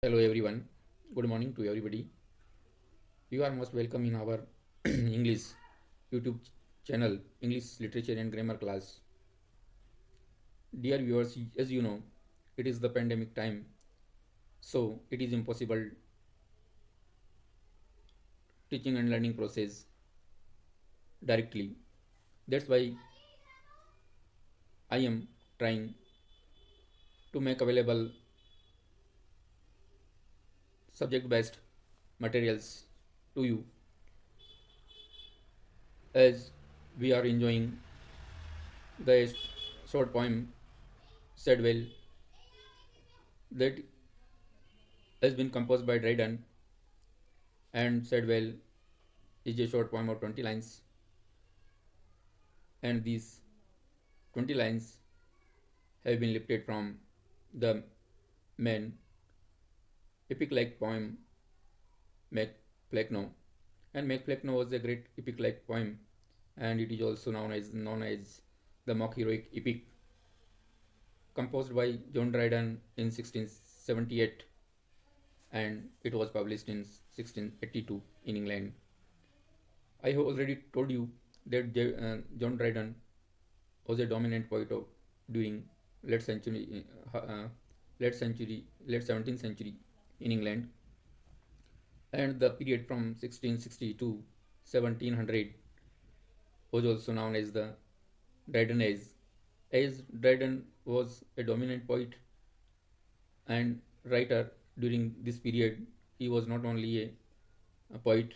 Hello everyone. Good morning to everybody. You are most welcome in our English YouTube channel, English Literature and Grammar class. Dear viewers, as you know, it is the pandemic time, so it is impossible teaching and learning process directly. That's why I am trying to make available subject-based materials to you as we are enjoying the short poem said well that has been composed by Dryden and said well is a short poem of 20 lines, and these 20 lines have been lifted from the main epic like poem Mac Plekno. And Mac Plekno was a great epic like poem, and it is also known as the mock heroic epic, composed by John Dryden in 1678, and it was published in 1682 in England. I have already told you that John Dryden was a dominant poet of during late century, late 17th century in England, and the period from 1660 to 1700 was also known as the Dryden Age. As Dryden was a dominant poet and writer during this period, he was not only a poet,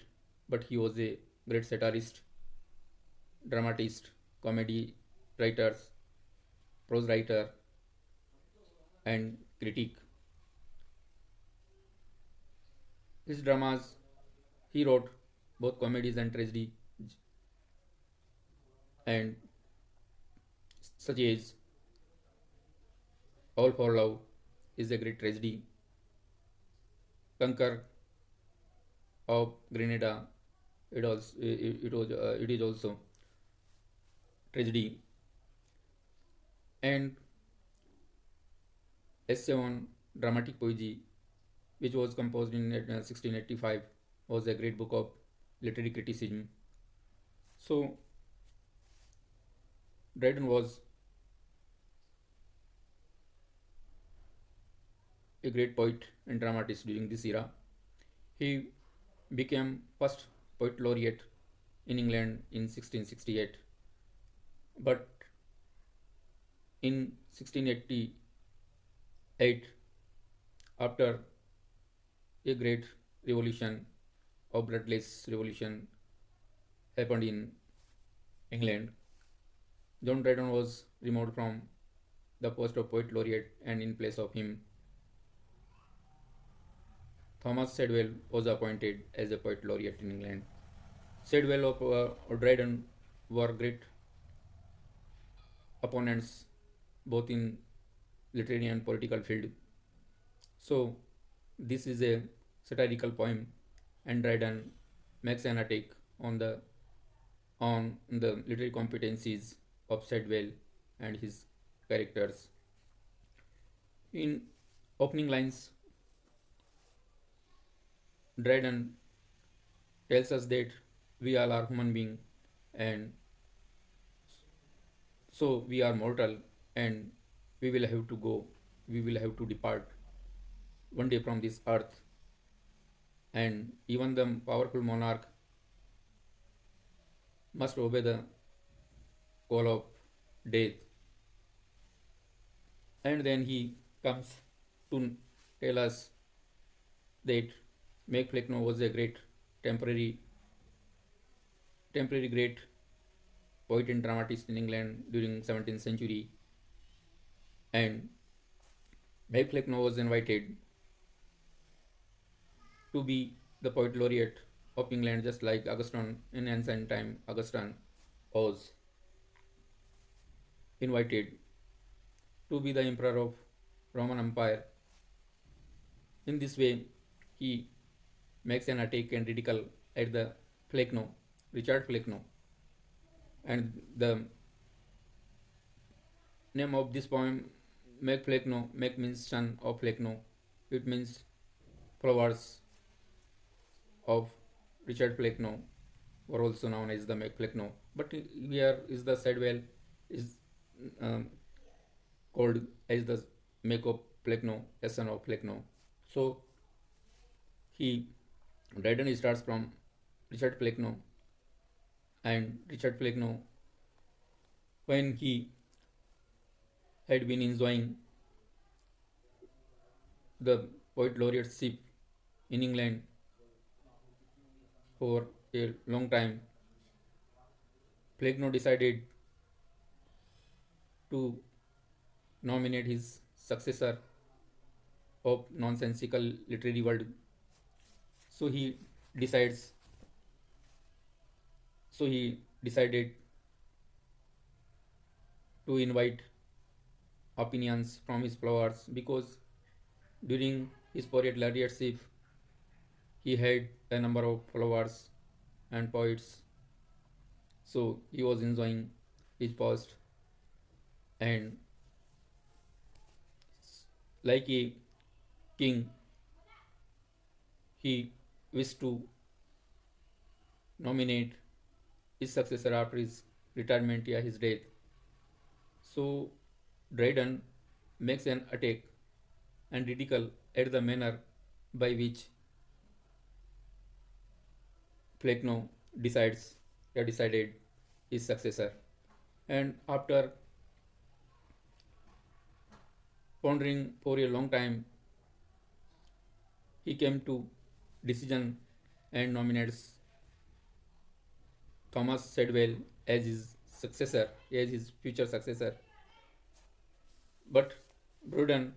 but he was a great satirist, dramatist, comedy writers, prose writer, and critic. His dramas, he wrote both comedies and tragedy, and such as All for Love is a great tragedy, Conquer of Grenada, it is also tragedy, and Essay on Dramatic Poesy, which was composed in 1685, was a great book of literary criticism. So Dryden was a great poet and dramatist during this era. He became first poet laureate in England in 1668, but in 1688, after a great revolution or bloodless revolution happened in England, John Dryden was removed from the post of poet laureate, and in place of him, Thomas Sedwell was appointed as a poet laureate in England. Sedwell or Dryden were great opponents both in literary and political field. So this is a satirical poem, and Dryden makes an attack on the literary competencies of Sedwell and his characters. In opening lines, Dryden tells us that we all are human beings, and so we are mortal, and we will have to go, we will have to depart one day from this earth, and even the powerful monarch must obey the call of death. And then he comes to tell us that Meg Flecknoe was a great temporary great poet and dramatist in England during 17th century, and Meg Flecknoe was invited to be the poet laureate of England, just like Augustine in ancient time. Augustine was invited to be the emperor of Roman Empire. In this way, he makes an attack and ridicule at the Flecknoe, Richard Flecknoe, and the name of this poem, Meg Flecknoe, Meg means son of Flecknoe. It means followers of Richard Plekno were also known as the Plekno. But here is the Sedwell is um, called as the Mako Plekno, a son of Plekno. So he Dryden starts from Richard Plekno, and Richard Plekno, when he had been enjoying the poet laureateship in England for a long time, Plekno decided to nominate his successor of nonsensical literary world. So he decides. So he decided to invite opinions from his followers because during his poet laureateship he had a number of followers and poets. So he was enjoying his post, and like a king, he wished to nominate his successor after his retirement, yeah, his death. So Dryden makes an attack and ridicule at the manner by which Plekno decided his successor. And after pondering for a long time, he came to decision and nominates Thomas Sedwell as his successor, as his future successor. But Dryden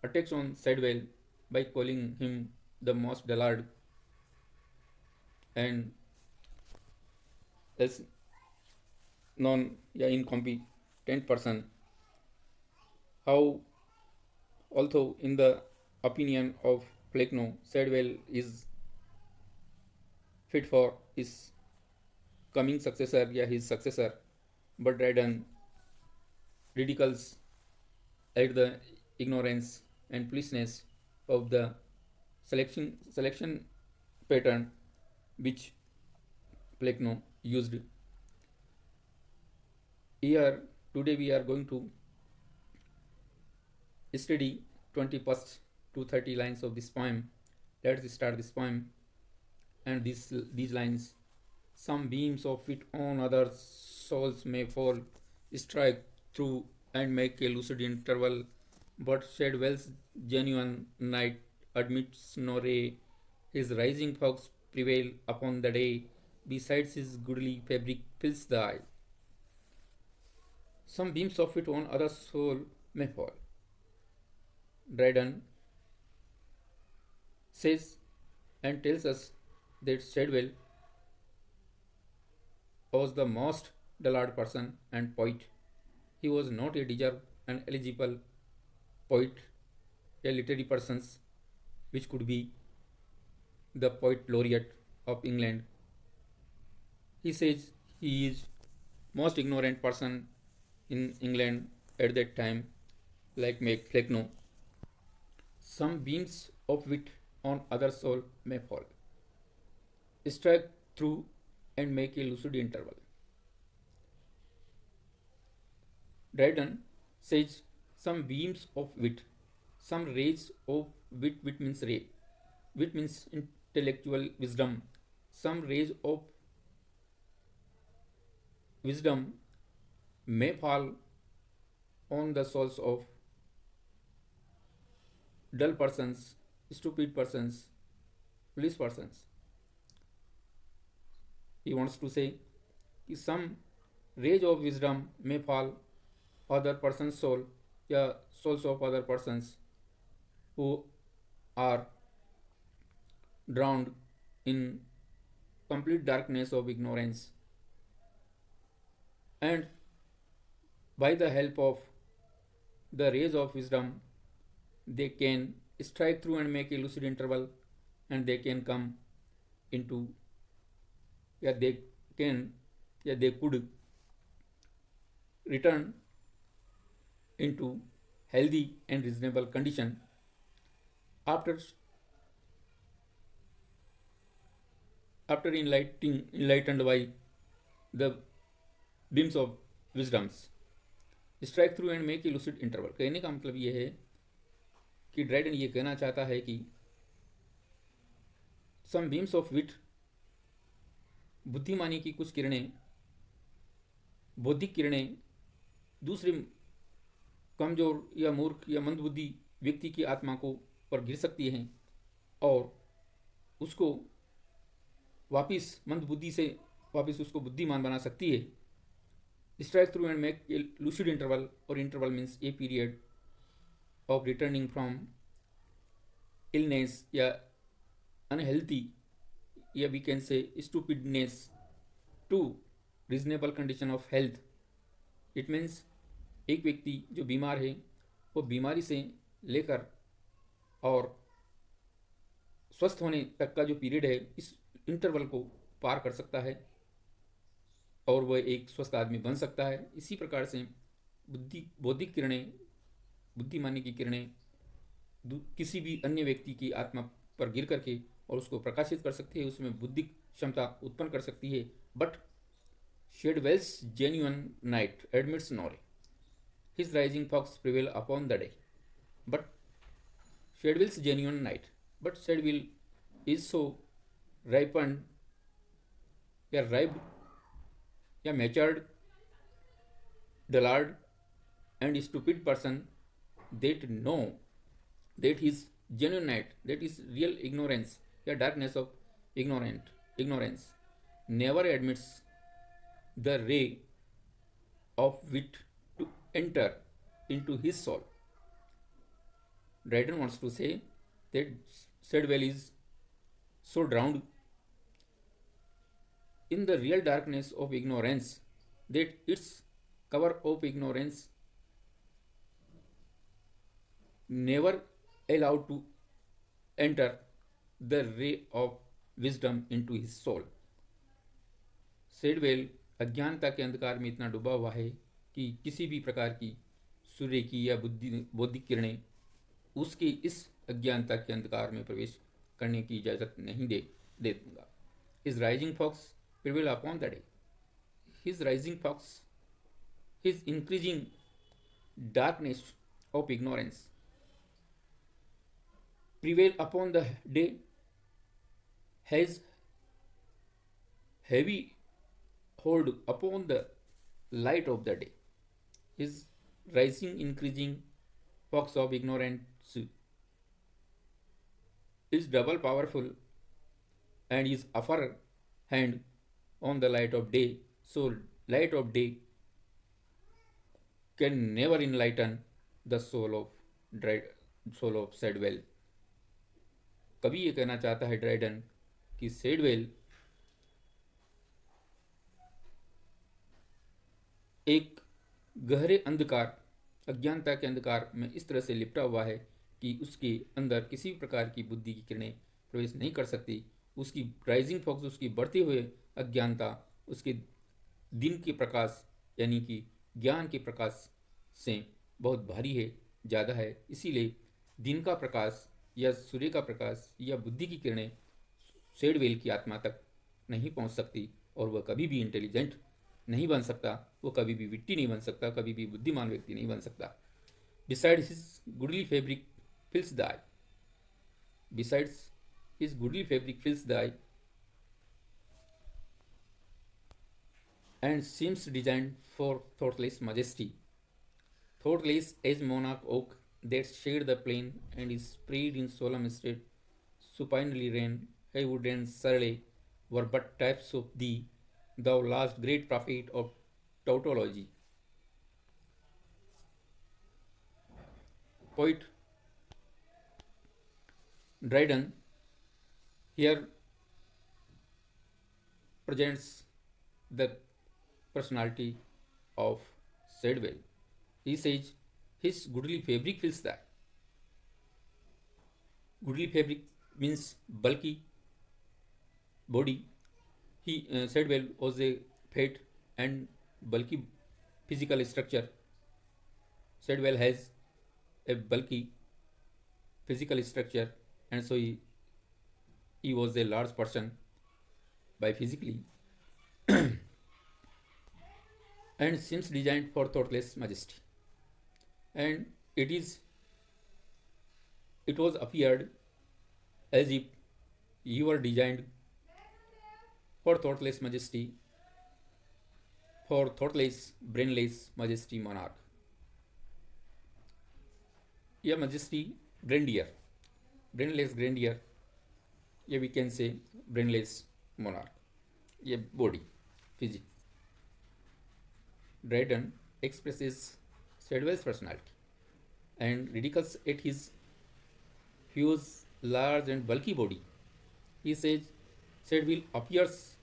attacks on Sedwell by calling him the most dullard and as non, yeah, incompetent person. How, although in the opinion of Plekno, Sedwell is fit for his coming successor, yeah, his successor, but Dryden ridicules at the ignorance and foolishness of the selection pattern which Plekno used. Here today we are going to study 21st to 30 lines of this poem. Let's start this poem and these lines. Some beams of it on other souls may fall, strike through and make a lucid interval, but Shadwell's genuine night admits no ray. His rising fogs prevail upon the day, besides his goodly fabric fills the eye. Some beams of it on other soul may fall. Dryden says and tells us that Shadwell was the most dullard person and poet. He was not a deserved and eligible poet, a literary person, which could be the poet laureate of England. He says he is most ignorant person in England at that time, like Plekno. Some beams of wit on other soul may fall, strike through and make a lucid interval. Dryden says some beams of wit, some rays of wit means ray, wit means intellectual wisdom, some rays of wisdom may fall on the souls of dull persons, stupid persons, foolish persons. He wants to say some rays of wisdom may fall other person's soul, yeah, souls of other persons who are drowned in complete darkness of ignorance, and by the help of the rays of wisdom they can strike through and make a lucid interval, and they can come into, yeah, they can, yeah, they could return into healthy and reasonable condition after after enlightened by the beams of wisdoms, strike through and make a lucid interval। कहने का मतलब ये है कि Dryden ये कहना चाहता है कि सम बीम्स ऑफ विट, बुद्धिमानी की कुछ किरणें, बौद्धिक किरणें दूसरे कमजोर या मूर्ख या मंदबुद्धि व्यक्ति की आत्मा को पर गिर सकती हैं और उसको वापिस मंदबुद्धि से वापिस उसको बुद्धिमान बना सकती है। Strike through and make a lucid interval, और interval means a period of returning from illness या अनहेल्थी या we can say stupidness to reasonable condition of health. It means एक व्यक्ति जो बीमार है वो बीमारी से लेकर और स्वस्थ होने तक का जो पीरियड है इस इंटरवल को पार कर सकता है और वह एक स्वस्थ आदमी बन सकता है। इसी प्रकार से बौद्धिक किरणें, बुद्धिमानी की किरणें किसी भी अन्य व्यक्ति की आत्मा पर गिर करके और उसको प्रकाशित कर सकती है, उसमें बुद्धिक क्षमता उत्पन्न कर सकती है। But Shadwell's genuine night admits no ray, his rising fogs prevail upon the day. But Shadwell's genuine night, but Shadwell is so ripened या ripe या matured, dullard and stupid person that know that his genuine night, that is real ignorance या darkness of ignorance never admits the ray of wit to enter into his soul. Dryden wants to say that Shadwell is so drowned in the real darkness of ignorance that its cover of ignorance never allowed to enter the ray of wisdom into his soul. Sidwell अज्ञानता के अंधकार में इतना डूबा हुआ है कि किसी भी प्रकार की सूर्य की या बौद्धिक किरणें उसकी इस अज्ञानता के अंधकार में प्रवेश करने की इजाज़त नहीं दे दूंगा। His rising fox prevail upon the day. His rising fox, his increasing darkness of ignorance prevail upon the day has heavy hold upon the light of the day. His rising, increasing fox of ignorance is double powerful and is upper hand on the light of day. So light of day can never enlighten the soul of Shadwell. कवि ये कहना चाहता है Dryden कि Sidwell एक गहरे अंधकार, अज्ञानता के अंधकार में इस तरह से लिपटा हुआ है कि उसके अंदर किसी भी प्रकार की बुद्धि की किरणें प्रवेश नहीं कर सकती। उसकी राइजिंग फॉक्स, उसकी बढ़ते हुए अज्ञानता, उसके दिन के प्रकाश यानी कि ज्ञान के प्रकाश से बहुत भारी है, ज़्यादा है। इसीलिए दिन का प्रकाश या सूर्य का प्रकाश या बुद्धि की किरणें शेडवेल की आत्मा तक नहीं पहुंच सकती और वह कभी भी इंटेलिजेंट नहीं बन सकता, वो कभी भी विट्टी नहीं बन सकता, कभी भी बुद्धिमान व्यक्ति नहीं बन सकता। Besides his goodly fabric फिल्स the I, besides his goodly fabric फिल्स the I and seems designed for thoughtless majesty, thoughtless as monarch oak that shade the plain and is sprayed in solemn state, supinely rain, Haywood and Surrey were but types of thee, thou last great prophet of tautology. Poet Dryden here presents the personality of Shadwell. He says his goodly fabric fills the eye. Goodly fabric means bulky body. Shadwell was a fat and bulky physical structure. Shadwell has a bulky physical structure and so he was a large person. by physically and seems designed for thoughtless majesty. And it was appeared as if you were designed for thoughtless majesty, for thoughtless, brainless majesty monarch. Yeah, majesty, grandeur, brainless grandeur, yeah, we can say brainless monarch. Yeah, body, physics. Dryden expresses Shadwell's personality and ridicules at his huge, large, and bulky body. He says Shadwell appears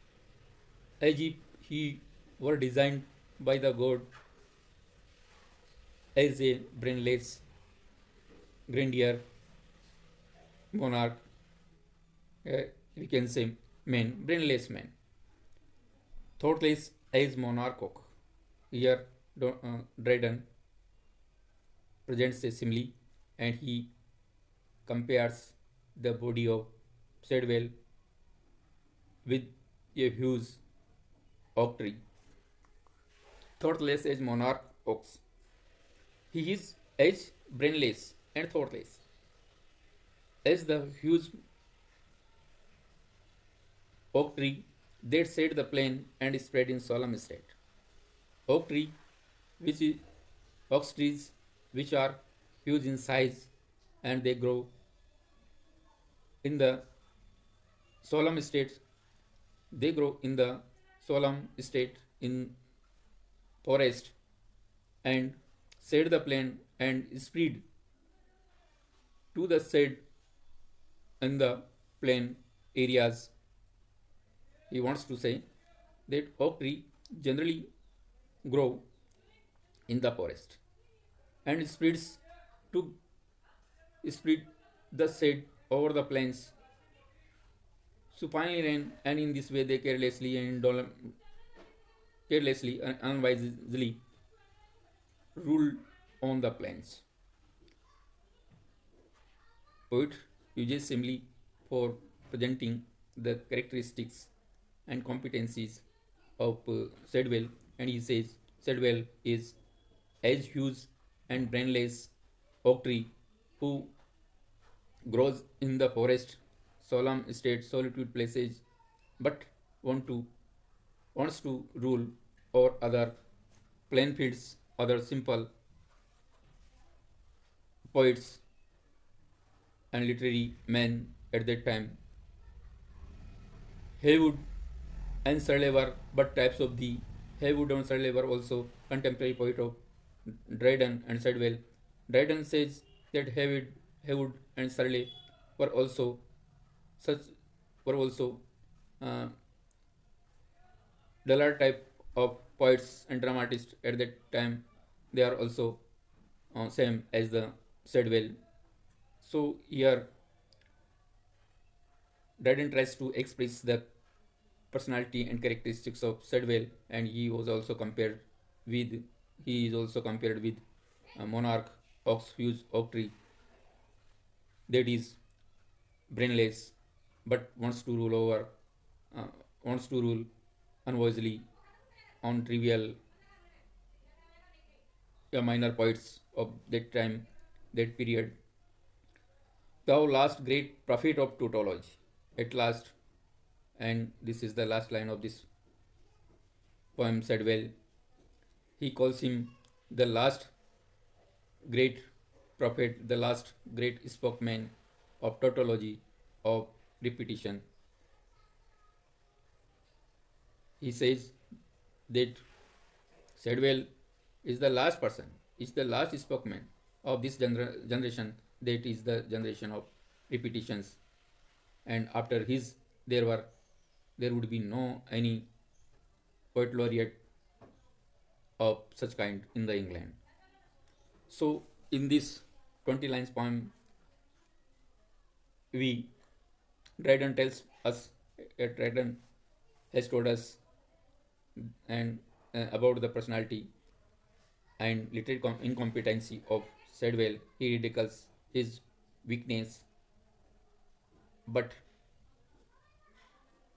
as if he were designed by the god as a brainless grandeur monarch, uh, we can say man, brainless man, thoughtless as monarch. Here, Dryden presents a simile and he compares the body of Shadwell with a huge oak tree, thoughtless as monarch oaks. He is as brainless and thoughtless as the huge oak tree that set the plain and spread in solemn state. Oak tree, which is oak trees, which are huge in size, and they grow in the solemn state. They grow in the solemn state in forest and shade the plain and spread to the shade in the plain areas. He wants to say that oak tree generally grow in the forest and spreads to spread the shade over the plains supinely rain, and in this way they carelessly and unwisely rule on the plains. Poet uses simile for presenting the characteristics and competencies of Shadwell, and he says Shadwell is as huge and brainless oak tree who grows in the forest, solemn state, solitude places, but want to wants to rule over other plain fields, other simple poets and literary men at that time. Haywood and Surlever, but types of the Haywood and Surlever also contemporary poet of Dryden and Shadwell. Dryden says that Haywood and Surley were also such were also uh, dullard type of poets and dramatists at that time. They are also same as the Shadwell. So here Dryden tries to express the personality and characteristics of Shadwell, and with he is also compared with monarch Oxfuse oak tree that is brainless but uh, wants to rule unwisely on trivial minor poets of that time, that period. Thou last great prophet of tautology, at last, and this is the last line of this poem said well. He calls him the last great prophet, the last great spokesman of tautology, of repetition. He says that Shadwell is the last person, is the last spokesman of this generation, that is the generation of repetitions. And after his, there would be no any poet laureate of such kind in the England. So in this 20 lines poem, we Dryden tells us, Dryden has told us and about the personality and literary incompetency of Shadwell. He ridicules his weakness, but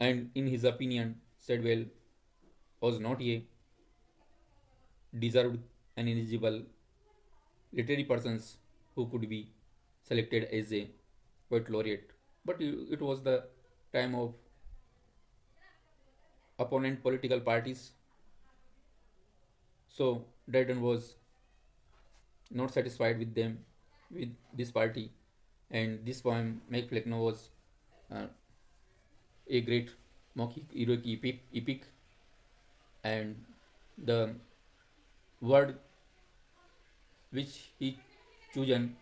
And in his opinion, Sedwell was not a deserved and eligible literary persons who could be selected as a poet laureate. But it was the time of opponent political parties, so Dryden was not satisfied with them, with this party, and this poem Make Fleckno was uh, a great mock heroic epic, and the word which he chosen,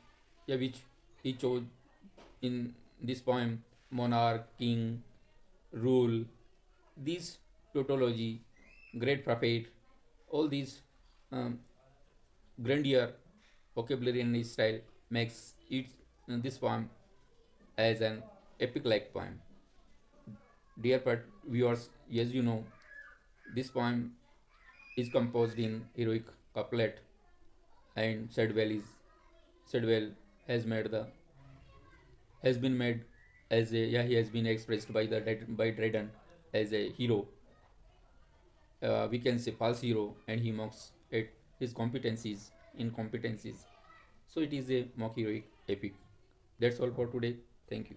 yeah, which he chose in this poem, monarch, king, rule, these tautology, great prophet, all these um, grandeur vocabulary and style makes it this poem as an epic like poem. Dear viewers, as you know, this poem is composed in heroic couplet, and Sedwell has made the has been made as a, yeah, he has been expressed by by Dryden as a hero, we can say false hero, and he mocks at his incompetencies. So it is a mock heroic epic. That's all for today. Thank you.